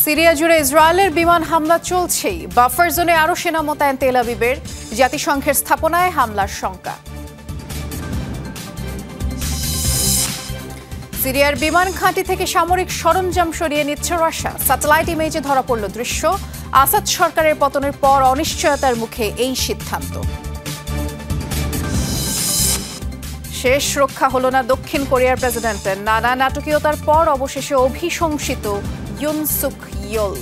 Syria জুড়ে ইসরায়েলের বিমান হামলা চলছেই। বাফার জোনে আরও সেনা মোতায়েন তেল আবিবের। জাতিসংঘের স্থাপনায় হামলার শঙ্কা। সিরিয়ার বিমান ঘাঁটি থেকে সামরিক সরঞ্জাম সরিয়ে নিচ্ছে রাশিয়া। স্যাটেলাইট ইমেজে ধরা পড়ল দৃশ্য। আসাদ সরকারের পতনের পর অনিশ্চয়তার মুখে এই সিদ্ধান্ত। শেষ রক্ষা হলো না দক্ষিণ কোরিয়ার প্রেসিডেন্টের। নানা নাটকীয়তার পর অবশেষে অভিশংসিত ইউন সুক ইয়োল।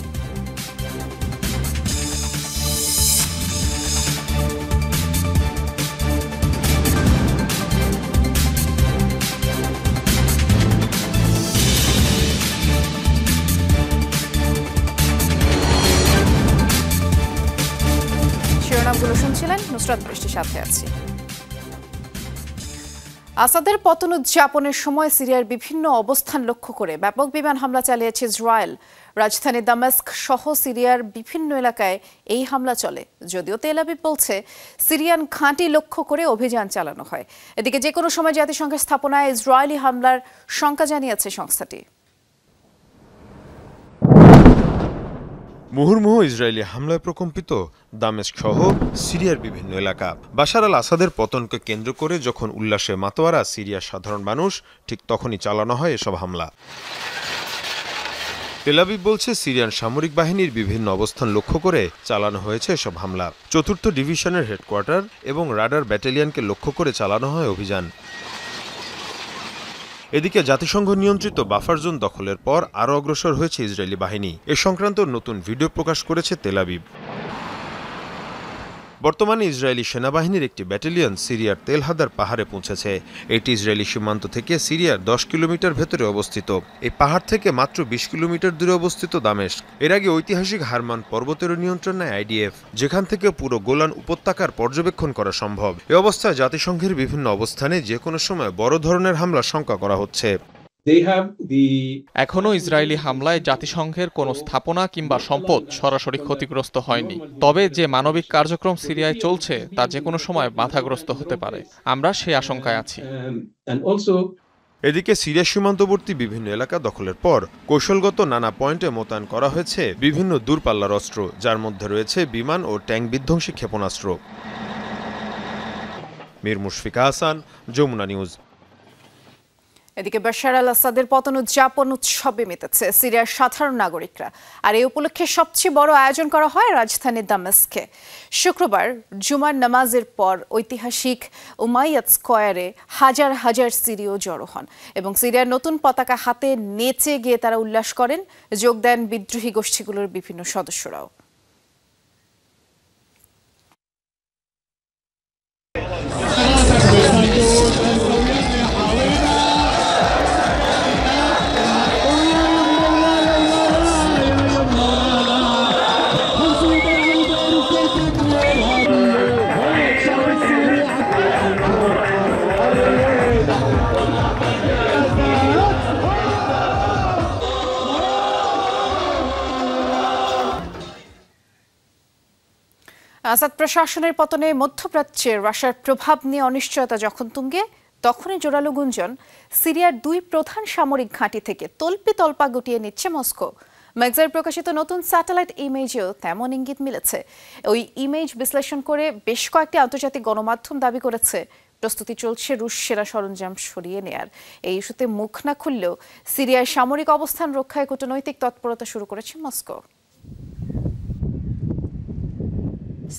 শিরোনামগুলো শুনছিলেন, নুসরাত বৃষ্টির সাথে আছি। আসাদের পতন উদযাপনের সময় সিরিয়ার বিভিন্ন অবস্থান লক্ষ্য করে ব্যাপক বিমান হামলা চালিয়েছে ইসরায়েল। রাজধানী দামেস্ক সহ সিরিয়ার বিভিন্ন এলাকায় এই হামলা চলে। যদিও তেল আবিব বলছে সিরিয়ান ঘাঁটি লক্ষ্য করে অভিযান চালানো হয়। এদিকে যে কোনো সময় জাতিসংঘের স্থাপনায় ইসরায়েলি হামলার শঙ্কা জানিয়েছে সংস্থাটি। মুহুর্মুহু ইসরায়েলি হামলায় প্রকম্পিত দামেস্ক সহ সিরিয়ার বিভিন্ন এলাকা। বাশার আল আসাদের পতনকে কেন্দ্র করে যখন উল্লাসে মাতোয়ারা সিরিয়ার সাধারণ মানুষ, ঠিক তখনই চালানো হয় এসব হামলা। তেল আবিব বলছে সিরিয়ান সামরিক বাহিনীর বিভিন্ন অবস্থান লক্ষ্য করে চালানো হয়েছে এসব হামলা। ৪র্থ ডিভিশনের হেডকোয়ার্টার এবং রাডার ব্যাটালিয়নকে লক্ষ্য করে চালানো হয় অভিযান। এদিকে জাতিসংঘ নিয়ন্ত্রিত বাফার জোন দখলের পর আরও অগ্রসর হয়েছে ইসরায়েলি বাহিনী। এ সংক্রান্ত নতুন ভিডিও প্রকাশ করেছে তেল আবিব। বর্তমানে ইসরায়েলি সেনাবাহিনীর একটি ব্যাটালিয়ন সিরিয়ার তেল হাদার পাহাড়ে পৌঁছেছে। এটি ইসরায়েলি সীমান্ত থেকে সিরিয়ার 10 কিলোমিটার ভেতরে অবস্থিত। এই পাহাড় থেকে মাত্র 20 কিলোমিটার দূরে অবস্থিত দামেস্ক। এর আগে ঐতিহাসিক হারমান পর্বতের নিয়ন্ত্রণ নেয় আইডিএফ, যেখান থেকে পুরো গোলান উপত্যকার পর্যবেক্ষণ করা সম্ভব। এ অবস্থায় জাতিসংঘের বিভিন্ন অবস্থানে যে কোনো সময় বড় ধরনের হামলার শঙ্কা করা হচ্ছে। এখনও ইসরায়েলি হামলায় জাতিসংঘের কোনো স্থাপনা কিংবা সম্পদ সরাসরি ক্ষতিগ্রস্ত হয়নি। তবে যে মানবিক কার্যক্রম সিরিয়ায় চলছে তা যে কোনো সময় বাধাগ্রস্ত হতে পারে। আমরা সেই আশঙ্কায় আছি। এদিকে সিরিয়া সীমান্তবর্তী বিভিন্ন এলাকা দখলের পর কৌশলগত নানা পয়েন্টে মোতায়েন করা হয়েছে বিভিন্ন দূরপাল্লার অস্ত্র, যার মধ্যে রয়েছে বিমান ও ট্যাঙ্ক বিধ্বংসী ক্ষেপণাস্ত্র। মীর মুশফিকা হাসান, যমুনা নিউজ। এদিকে বাশার আল আসাদের পতন উদযাপন উৎসবে মেতেছে সিরিয়ার সাধারণ নাগরিকরা। আর এই উপলক্ষে সবচেয়ে বড় আয়োজন করা হয় রাজধানী দামেস্কে। শুক্রবার জুমার নামাজের পর ঐতিহাসিক উমাইয়াত স্কয়ারে হাজার হাজার সিরীয় জড়ো হন এবং সিরিয়ার নতুন পতাকা হাতে নেচে গিয়ে তারা উল্লাস করেন। যোগ দেন বিদ্রোহী গোষ্ঠীগুলোর বিভিন্ন সদস্যরাও। আসাদ প্রশাসনের পতনে মধ্যপ্রাচ্যে রাশিয়ার প্রভাব নিয়ে অনিশ্চয়তা যখন তুঙ্গে, তখনই জোরালো গুঞ্জন সিরিয়ার 2 প্রধান সামরিক ঘাঁটি থেকে তল্পা গুটিয়ে নিচ্ছে মস্কো। ম্যাগজার প্রকাশিত নতুন স্যাটেলাইট ইমেজেও তেমন ইঙ্গিত মিলেছে। ওই ইমেজ বিশ্লেষণ করে বেশ কয়েকটি আন্তর্জাতিক গণমাধ্যম দাবি করেছে প্রস্তুতি চলছে রুশ সেরা সরঞ্জাম সরিয়ে নেয়ার। এই ইস্যুতে মুখ না খুললেও সিরিয়ার সামরিক অবস্থান রক্ষায় কূটনৈতিক তৎপরতা শুরু করেছে মস্কো।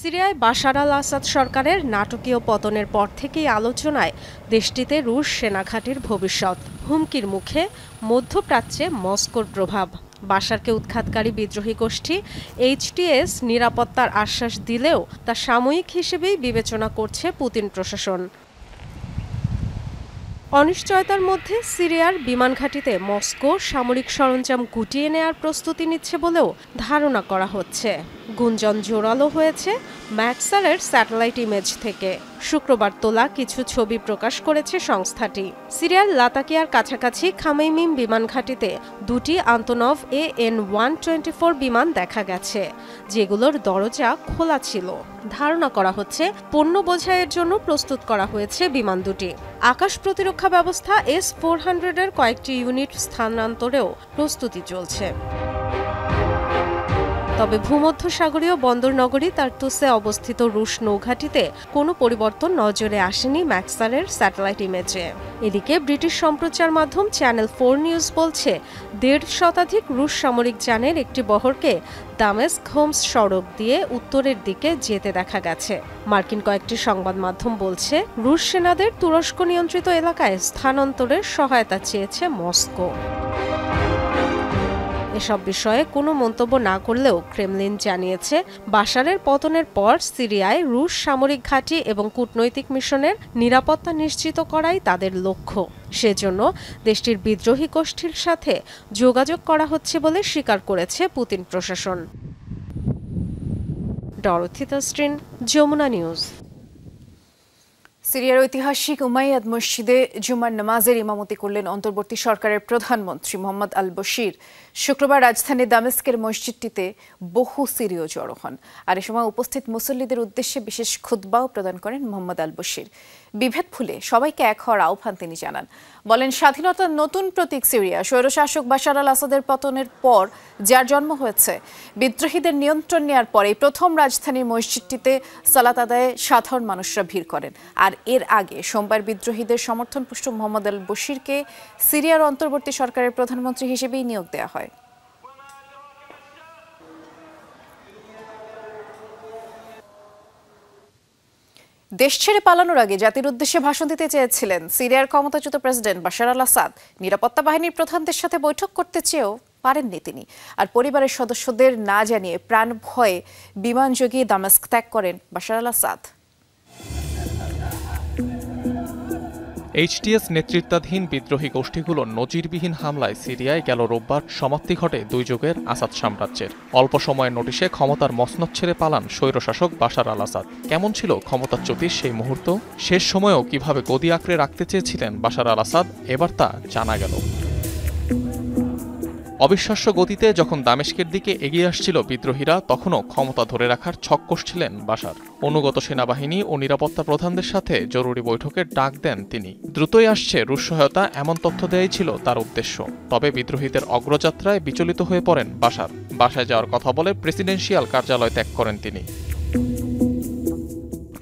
সিরিয়ায় বাশার আল আসাদ সরকারের নাটকীয় পতনের পর থেকেই আলোচনায় দেশটিতে রুশ সেনাঘাঁটির ভবিষ্যৎ। হুমকির মুখে মধ্যপ্রাচ্যে মস্কোর প্রভাব। বাশারকে উৎখাতকারী বিদ্রোহী গোষ্ঠী এইচটিএস নিরাপত্তার আশ্বাস দিলেও তা সাময়িক হিসেবেই বিবেচনা করছে পুতিন প্রশাসন। অনিশ্চয়তার মধ্যে সিরিয়ার বিমান ঘাঁটিতে মস্কো সামরিক সরঞ্জাম গুটিয়ে নেয়ার প্রস্তুতি নিচ্ছে বলেও ধারণা করা হচ্ছে। গুঞ্জন জোরালো হয়েছে ম্যাগসারের স্যাটেলাইট ইমেজ থেকে। শুক্রবার তোলা কিছু ছবি প্রকাশ করেছে সংস্থাটি। সিরিয়ার লাতাকিয়ার কাছাকাছি খামেইমিম বিমান ঘাঁটিতে 2টি আন্তনভ AN-124 বিমান দেখা গেছে, যেগুলোর দরজা খোলা ছিল। ধারণা করা হচ্ছে পণ্য বোঝাইয়ের জন্য প্রস্তুত করা হয়েছে বিমান দুটি। আকাশ প্রতিরক্ষা ব্যবস্থা S-400 এর কয়েকটি ইউনিট স্থানান্তরেও প্রস্তুতি চলছে। তবে ভূমধ্যসাগরীয় বন্দর নগরী তার্তুসে অবস্থিত রুশ নৌঘাঁটিতে কোনো পরিবর্তন নজরে আসেনি ম্যাক্সারের স্যাটেলাইট ইমেজে। এদিকে ব্রিটিশ সম্প্রচার মাধ্যম চ্যানেল 4 নিউজ বলছে 1.5 শতাধিক রুশ সামরিক যানের একটি বহরকে দামেস্ক হোমস সড়ক দিয়ে উত্তরের দিকে যেতে দেখা গেছে। মার্কিন কয়েকটি সংবাদ মাধ্যম বলছে রুশ সেনাদের তুরস্ক নিয়ন্ত্রিত এলাকায় স্থানান্তরের সহায়তা চেয়েছে মস্কো। এসব বিষয়ে কোনো মন্তব্য না করলেও ক্রেমলিন জানিয়েছে বাশারের পতনের পর সিরিয়ায় রুশ সামরিক ঘাঁটি এবং কূটনৈতিক মিশনের নিরাপত্তা নিশ্চিত করাই তাদের লক্ষ্য। সেজন্য দেশটির বিদ্রোহী গোষ্ঠীর সাথে যোগাযোগ করা হচ্ছে বলে স্বীকার করেছে পুতিন প্রশাসন। ডরোথি তাস্ট্রিন, যমুনা নিউজ। সিরিয়ার ঐতিহাসিক উমাইয়াদ মসজিদে জুমার নামাজের ইমামতি করলেন অন্তর্বর্তী সরকারের প্রধানমন্ত্রী মোহাম্মদ আল বশির। শুক্রবার রাজধানী দামেস্কের মসজিদটিতে বহু সিরীয় জড়ো হন, আর এ সময় উপস্থিত মুসল্লিদের উদ্দেশ্যে বিশেষ খুতবাও প্রদান করেন মোহাম্মদ আল বশির। বিভেদ ভুলে সবাইকে এক হওয়ার আহ্বান তিনি জানান। বলেন, স্বাধীনতার নতুন প্রতীক সিরিয়া স্বৈরশাসক বাশার আল আসাদের পতনের পর যার জন্ম হয়েছে, বিদ্রোহীদের নিয়ন্ত্রণ নেওয়ার পরে প্রথম রাজধানীর মসজিদটিতে সালাত আদায়ে সাধারণ মানুষরা ভিড় করেন। আর এর আগে সোমবার বিদ্রোহীদের সমর্থনপুষ্ট মোহাম্মদ আল বশিরকে সিরিয়ার অন্তর্বর্তী সরকারের প্রধানমন্ত্রী হিসেবেই নিয়োগ দেওয়া হয়। দেশ ছেড়ে পালানোর আগে জাতির উদ্দেশ্যে ভাষণ দিতে চেয়েছিলেন সিরিয়ার ক্ষমতাচ্যুত প্রেসিডেন্ট বাশার আল আসাদ। নিরাপত্তা বাহিনীর প্রধানদের সাথে বৈঠক করতে চেয়েও পারেননি তিনি। আর পরিবারের সদস্যদের না জানিয়ে প্রাণ ভয়ে বিমান যোগে দামেস্ক ত্যাগ করেন বাশার আল আসাদ। এইচটিএস নেতৃত্বাধীন বিদ্রোহী গোষ্ঠীগুলোর নজিরবিহীন হামলায় সিরিয়ায় গেল রোববার সমাপ্তি ঘটে 2 যুগের আসাদ সাম্রাজ্যের। অল্প সময়ের নোটিশে ক্ষমতার মসনদ ছেড়ে পালান স্বৈরশাসক বাশার আল আসাদ। কেমন ছিল ক্ষমতাচ্যুতির সেই মুহূর্ত? শেষ সময়েও কিভাবে গদি আঁকড়ে রাখতে চেয়েছিলেন বাশার আল আসাদ, এবার তা জানা গেল। অবিশ্বাস্য গতিতে যখন দামেস্কের দিকে এগিয়ে আসছিল বিদ্রোহীরা, তখনও ক্ষমতা ধরে রাখার ছক কষছিলেন বাশার। অনুগত সেনাবাহিনী ও নিরাপত্তা প্রধানদের সাথে জরুরি বৈঠকের ডাক দেন তিনি। দ্রুতই আসছে রুশ সহায়তা, এমন তথ্য দেয়াই ছিল তার উদ্দেশ্য। তবে বিদ্রোহীদের অগ্রযাত্রায় বিচলিত হয়ে পড়েন বাশার। বাসায় যাওয়ার কথা বলে প্রেসিডেন্সিয়াল কার্যালয় ত্যাগ করেন তিনি।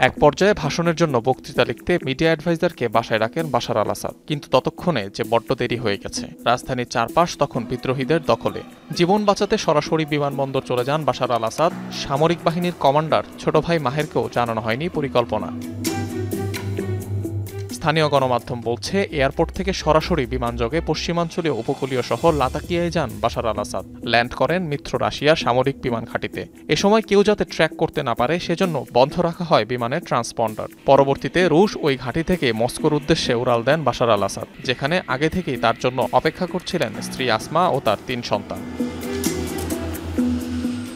এক পর্যায়ে ভাষণের জন্য বক্তৃতা লিখতে মিডিয়া অ্যাডভাইজারকে বাসায় রাখেন বাশার আল আসাদ। কিন্তু ততক্ষণে যে বড্ড দেরি হয়ে গেছে। রাজধানীর চারপাশ তখন বিদ্রোহীদের দখলে। জীবন বাঁচাতে সরাসরি বিমানবন্দর চলে যান বাশার আল আসাদ। সামরিক বাহিনীর কমান্ডার ছোট ভাই মাহেরকেও জানানো হয়নি পরিকল্পনা। স্থানীয় গণমাধ্যম বলছে, এয়ারপোর্ট থেকে সরাসরি বিমানযোগে পশ্চিমাঞ্চলীয় উপকূলীয় শহর লাতাকিয়ায় যান বাশার আল আসাদ। ল্যান্ড করেন মিত্র রাশিয়ার সামরিক বিমান ঘাঁটিতে। এ সময় কেউ যাতে ট্র্যাক করতে না পারে সেজন্য বন্ধ রাখা হয় বিমানের ট্রান্সপন্ডার। পরবর্তীতে রুশ ওই ঘাঁটি থেকে মস্কোর উদ্দেশ্যে উড়াল দেন বাশার আল আসাদ, যেখানে আগে থেকেই তার জন্য অপেক্ষা করছিলেন স্ত্রী আসমা ও তার 3 সন্তান।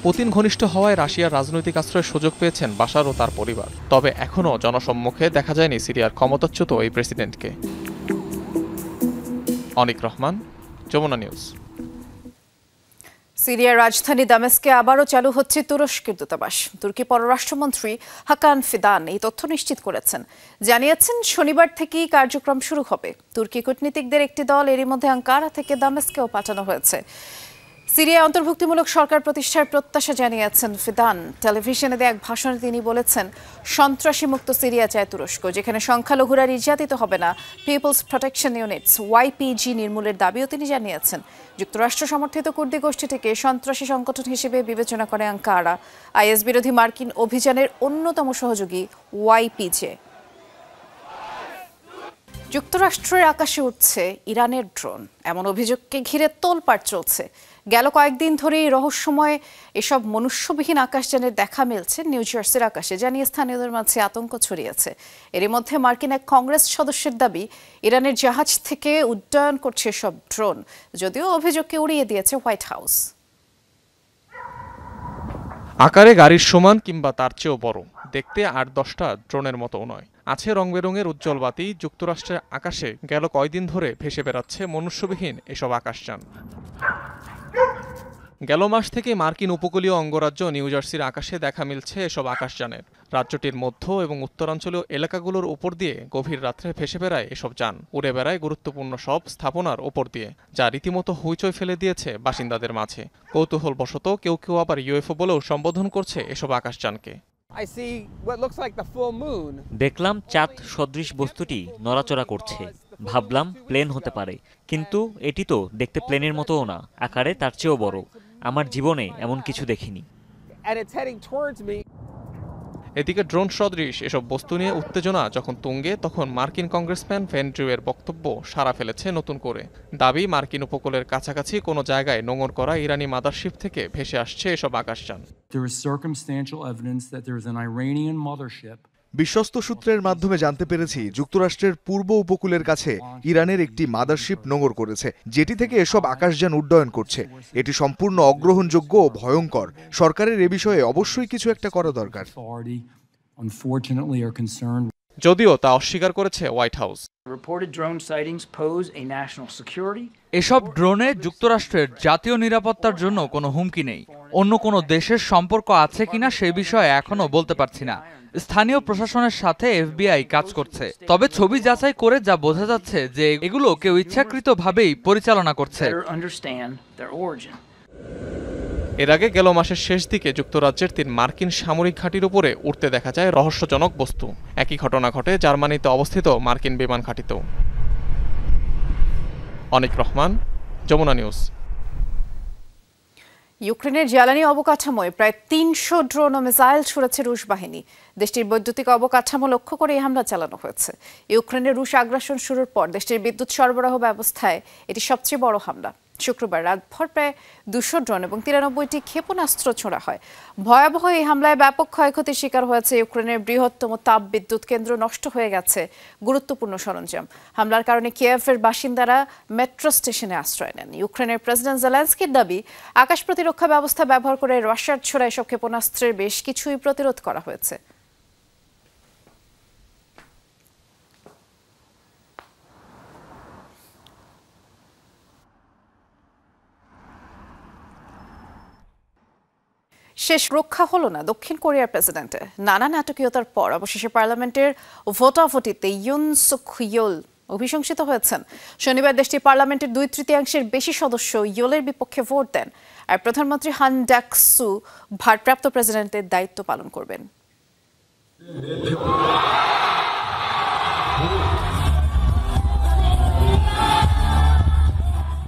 পুতিন ঘনিষ্ঠ হওয়ায় রাশিয়ার রাজনৈতিক আশ্রয়ের সুযোগ পেয়েছেন বাশার ও তার পরিবার। তবে এখনও জনসম্মুখে দেখা যায়নি সিরিয়ার ক্ষমতাচ্যুত এই প্রেসিডেন্টকে। অনিক রহমান, যমুনা নিউজ। সিরিয়ার রাজধানী দামেস্কে আবারও চালু হচ্ছে তুরস্কের দূতাবাস। তুর্কি পররাষ্ট্রমন্ত্রী হাকান ফিদান এই তথ্য নিশ্চিত করেছেন। জানিয়েছেন, শনিবার থেকেই কার্যক্রম শুরু হবে। তুর্কি কূটনীতিকদের একটি দল এরই মধ্যে আঙ্কারা থেকে দামেস্কেও পাঠানো হয়েছে। সিরিয়ায় অন্তর্ভুক্তিমূলক সরকার প্রতিষ্ঠার প্রত্যাশা জানিয়েছেন ফিদান। টেলিভিশনে দেয়া এক ভাষণে তিনি বলেছেন, সন্ত্রাসী মুক্ত সিরিয়া চায় তুরস্ক, যেখানে সংখ্যালঘুরা নির্যাতিত হবে না। পিপলস প্রোটেকশন ইউনিটস YPG নির্মূলের দাবিও তিনি জানিয়েছেন। যুক্তরাষ্ট্র সমর্থিত কুর্দি গোষ্ঠীটিকে সন্ত্রাসী সংগঠন হিসেবে বিবেচনা করে আঙ্কারা। IS বিরোধী মার্কিন অভিযানের অন্যতম সহযোগী YPG। যুক্তরাষ্ট্রের আকাশে উঠছে ইরানের ড্রোন, এমন অভিযোগকে ঘিরে তোলপাড় চলছে। গেল কয়েকদিন ধরেই রহস্যময় এসব মনুষ্যবিহীন আকাশযানের দেখা মিলছে নিউ জার্সির আকাশে, জানিয়ে স্থানীয়দের মাঝে আতঙ্ক ছড়িয়েছে। এরই মধ্যে মার্কিন এক কংগ্রেস সদস্যের দাবি, ইরানের জাহাজ থেকে উড্ডয়ন করছে সব ড্রোন, যদিও অভিযোগকে উড়িয়ে দিয়েছে হোয়াইট হাউস। আকারে গাড়ির সমান কিংবা তার চেয়েও বড়, দেখতে 8-10টা ড্রোনের মতোও নয়। আছে রং বেরঙের উজ্জ্বল বাতি। যুক্তরাষ্ট্রের আকাশে গেল কয়দিন ধরে ভেসে বেড়াচ্ছে মনুষ্যবিহীন এসব আকাশযান। গেল মাস থেকে মার্কিন উপকূলীয় অঙ্গরাজ্য নিউ জার্সির আকাশে দেখা মিলছে এসব আকাশযানের। রাজ্যটির মধ্য এবং উত্তরাঞ্চলীয় এলাকাগুলোর উপর দিয়ে গভীর রাত্রে ভেসে বেড়ায় এসব যান, উড়ে বেড়ায় গুরুত্বপূর্ণ সব স্থাপনার ওপর দিয়ে, যা রীতিমতো হইচই ফেলে দিয়েছে বাসিন্দাদের মাঝে। কৌতূহলবশত কেউ কেউ আবার ইউএফও বলেও সম্বোধন করছে এসব আকাশযানকে। দেখলাম চাঁদ সদৃশ বস্তুটি নড়াচড়া করছে, ভাবলাম প্লেন হতে পারে, কিন্তু এটি তো দেখতে প্লেনের মতোও না, আকারে তার চেয়েও বড়। আমার জীবনে এমন কিছু দেখিনি। এদিকে ড্রোন সদৃশ এসব বস্তু নিয়ে উত্তেজনা যখন তুঙ্গে, তখন মার্কিন কংগ্রেসম্যান ভ্যান ড্রিউয়ের বক্তব্য সাড়া ফেলেছে নতুন করে। দাবি, মার্কিন উপকূলের কাছাকাছি কোনো জায়গায় নোঙর করা ইরানি মাদারশিপ থেকে ভেসে আসছে এসব আকাশযান। বিশ্বস্ত সূত্রের মাধ্যমে জানতে পেরেছি যুক্তরাষ্ট্রের পূর্ব উপকূলের কাছে ইরানের একটি মাদারশিপ নোঙর করেছে, যেটি থেকে এসব আকাশযান উড্ডয়ন করছে। এটি সম্পূর্ণ অগ্রহণযোগ্য ও ভয়ঙ্কর। সরকারের এ বিষয়ে অবশ্যই কিছু একটা করা দরকার। যদিও তা অস্বীকার করেছে হোয়াইট হাউস। এসব ড্রোনে যুক্তরাষ্ট্রের জাতীয় নিরাপত্তার জন্য কোনো হুমকি নেই। অন্য কোনো দেশের সম্পর্ক আছে কিনা সে বিষয়ে এখনো বলতে পারছি না। স্থানীয় প্রশাসনের সাথে এফবিআই কাজ করছে, তবে ছবি যাচাই করে যা বোঝা যাচ্ছে যে এগুলো কেউ ইচ্ছাকৃতভাবেই পরিচালনা করছে। এর আগে গেল মাসের শেষ দিকে যুক্তরাজ্যের 3 মার্কিন সামরিক ঘাঁটির উপরে উঠতে দেখা যায় রহস্যজনক বস্তু। একই ঘটনা ঘটে জার্মানিতে অবস্থিত মার্কিন বিমান ঘাঁটিতেও। অনিক রহমান, যমুনা নিউজ। ইউক্রেনের জ্বালানি অবকাঠামোয় প্রায় 300 ড্রোন ও মিসাইল ছুড়েছে রুশ বাহিনী। দেশটির বৈদ্যুতিক অবকাঠামো লক্ষ্য করে এই হামলা চালানো হয়েছে। ইউক্রেনের রুশ আগ্রাসন শুরুর পর দেশটির বিদ্যুৎ সরবরাহ ব্যবস্থায় এটি সবচেয়ে বড় হামলা। শুক্রবার রাতভর প্রায় 200 ড্রোন এবং 93টি ক্ষেপণাস্ত্র ছোড়া হয়। ভয়াবহ এই হামলায় ব্যাপক ক্ষয়ক্ষতির শিকার হয়েছে ইউক্রেনের বৃহত্তম তাপ বিদ্যুৎ কেন্দ্র, নষ্ট হয়ে গেছে গুরুত্বপূর্ণ সরঞ্জাম। হামলার কারণে কিয়েভের বাসিন্দারা মেট্রো স্টেশনে আশ্রয় নেন। ইউক্রেনের প্রেসিডেন্ট জেলেনস্কির দাবি, আকাশ প্রতিরক্ষা ব্যবস্থা ব্যবহার করে রাশিয়ার ছোড়া এসব ক্ষেপণাস্ত্রের বেশ কিছুই প্রতিরোধ করা হয়েছে। শেষ রক্ষা হলো না দক্ষিণ কোরিয়ার প্রেসিডেন্টের। নানা নাটকীয়তার পর অবশেষে পার্লামেন্টের ভোটাভুটিতে ইউন সুক ইয়োল অভিশংসিত হয়েছেন। শনিবার দেশটির পার্লামেন্টের 2/3 বেশি সদস্য ইয়োলের বিপক্ষে ভোট দেন, আর প্রধানমন্ত্রী হান ডাক-সু ভারপ্রাপ্ত প্রেসিডেন্টের দায়িত্ব পালন করবেন।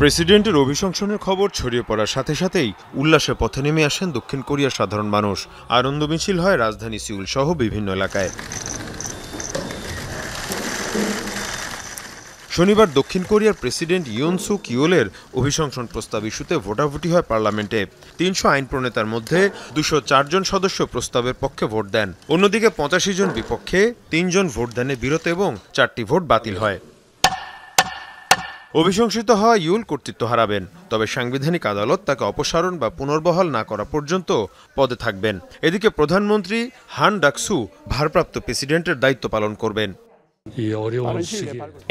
প্রেসিডেন্টের অভিশংসনের খবর ছড়িয়ে পড়ার সাথে সাথেই উল্লাসে পথে নেমে আসেন দক্ষিণ কোরিয়ার সাধারণ মানুষ। আনন্দ মিছিল হয় রাজধানী সিউল সহ বিভিন্ন এলাকায়। শনিবার দক্ষিণ কোরিয়ার প্রেসিডেন্ট ইউন সুক ইয়োলের অভিশংসন প্রস্তাব ইস্যুতে ভোটাভুটি হয় পার্লামেন্টে। 300 আইন প্রণেতার মধ্যে 204 জন সদস্য প্রস্তাবের পক্ষে ভোট দেন। অন্যদিকে 85 জন বিপক্ষে, 3 জন ভোট দানে বিরত এবং 4টি ভোট বাতিল হয়। অভিশংসিত হওয়া ইউল কর্তৃত্ব হারাবেন, তবে সাংবিধানিক আদালত তাকে অপসারণ বা পুনর্বহাল না করা পর্যন্ত পদে থাকবেন। এদিকে প্রধানমন্ত্রী হান ডাক-সু ভারপ্রাপ্ত প্রেসিডেন্টের দায়িত্ব পালন করবেন।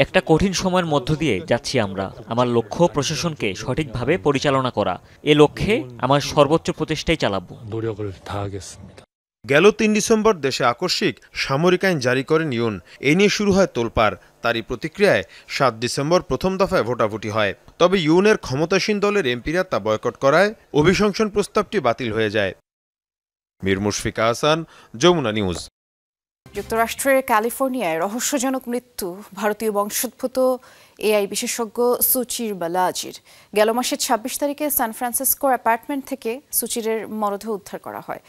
একটা কঠিন সময়ের মধ্য দিয়ে যাচ্ছি আমরা। আমার লক্ষ্য প্রশাসনকে সঠিকভাবে পরিচালনা করা। এ লক্ষ্যে আমার সর্বোচ্চ প্রচেষ্টাই চালাবো। গেল 3 ডিসেম্বর দেশে আকস্মিক সামরিক আইন জারি করেন ইউন। এ নিয়ে শুরু হয় তোলপাড়। তারই প্রতিক্রিয়ায় 7 ডিসেম্বর প্রথম দফায় ভোটাভুটি হয়। তবে ইউনের ক্ষমতাসীন দলের এমপিরা তা বয়কট করায় অভিশংসন প্রস্তাবটি বাতিল হয়ে যায়। মীর মুশফিকা হাসান, যমুনা নিউজ। যুক্তরাষ্ট্রের ক্যালিফোর্নিয়ায় রহস্যজনক মৃত্যু ভারতীয় বংশোদ্ভূত এআই বিশেষজ্ঞ সুচির বালাজির। গেল মাসের 26 তারিখে সান ফ্রান্সিসকোর অ্যাপার্টমেন্ট থেকে সুচিরের মরদেহ উদ্ধার করা হয়,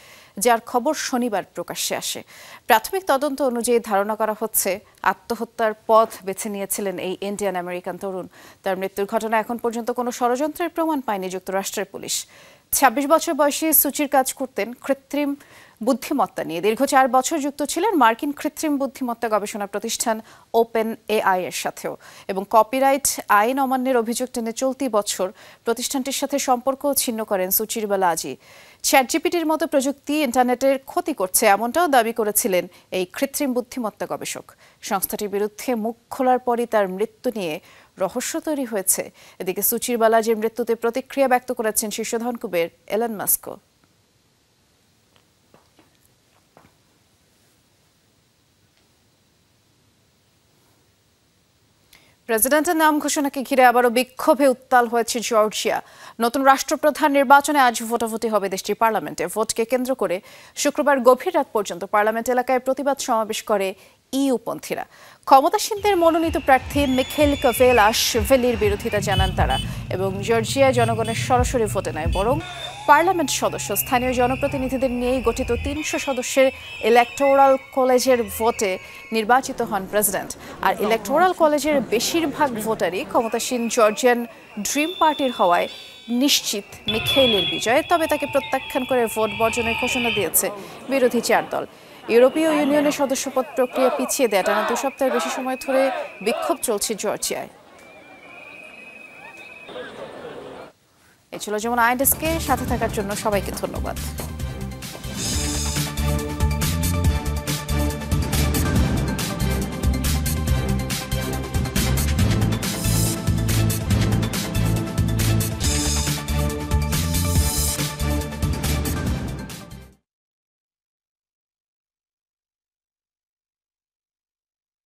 যার খবর শনিবার প্রকাশ্যে আসে। প্রাথমিক তদন্ত অনুযায়ী ধারণা করা হচ্ছে আত্মহত্যার পথ বেছে নিয়েছিলেন এই ইন্ডিয়ান আমেরিকান তরুণ। তার মৃত্যুর ঘটনা এখন পর্যন্ত কোনো ষড়যন্ত্রের প্রমাণ পায়নি যুক্তরাষ্ট্রের পুলিশ। 26 বছর বয়সী সুচির কাজ করতেন কৃত্রিম বুদ্ধিমত্তা নিয়ে। দীর্ঘ 4 বছর যুক্ত ছিলেন মার্কিন কৃত্রিম বুদ্ধিমত্তা গবেষণা প্রতিষ্ঠান ওপেন এআই এর সাথেও, এবং কপিরাইট আইন অমান্যের অভিযোগ টেনে চলতি বছর প্রতিষ্ঠানটির সাথে সম্পর্ক ছিন্ন করেন সুচির বালাজি। চ্যাটজিপিটির মতো প্রযুক্তি ইন্টারনেটের ক্ষতি করছে, এমনটাও দাবি করেছিলেন এই কৃত্রিম বুদ্ধিমত্তা গবেষক। সংস্থাটির বিরুদ্ধে মুখ খোলার পরই তার মৃত্যু নিয়ে রহস্য তৈরি হয়েছে। এদিকে সুচির বালাজির মৃত্যুতে প্রতিক্রিয়া ব্যক্ত করেছেন শীর্ষ ধনকুবের এলন মাস্কও। প্রেসিডেন্টের নাম ঘোষণাকে ঘিরে আবারও বিক্ষোভে উত্তাল হয়েছে জর্জিয়া। নতুন রাষ্ট্রপ্রধান নির্বাচনে আজ ভোটাভুটি হবে দেশটির পার্লামেন্টে। ভোটকে কেন্দ্র করে শুক্রবার গভীর রাত পর্যন্ত পার্লামেন্ট এলাকায় প্রতিবাদ সমাবেশ করে ইউপন্থীরা। ক্ষমতাসীনদের মনোনীত প্রার্থী মিখাইল কাভেলাশভিলির বিরোধিতা জানান তারা এবং জর্জিয়ায় জনগণের সরাসরি ভোটে নয় বরং পার্লামেন্ট সদস্য স্থানীয় জনপ্রতিনিধিদের নিয়েই গঠিত ৩০০ সদস্যের ইলেকটোরাল কলেজের ভোটে নির্বাচিত হন প্রেসিডেন্ট। আর ইলেকটোরাল কলেজের বেশিরভাগ ভোটারই ক্ষমতাসীন জর্জিয়ান ড্রিম পার্টির হওয়ায় নিশ্চিত মিখাইলের বিজয়। তবে তাকে প্রত্যাখ্যান করে ভোট বর্জনের ঘোষণা দিয়েছে বিরোধী ৪ দল। ইউরোপীয় ইউনিয়নের সদস্যপদ প্রক্রিয়া পিছিয়ে দেয় টানা ২ সপ্তাহের বেশি সময় ধরে বিক্ষোভ চলছে জর্জিয়ায়। এই ছিল যেমন আইডেস্কে সাথে থাকার জন্য সবাইকে ধন্যবাদ।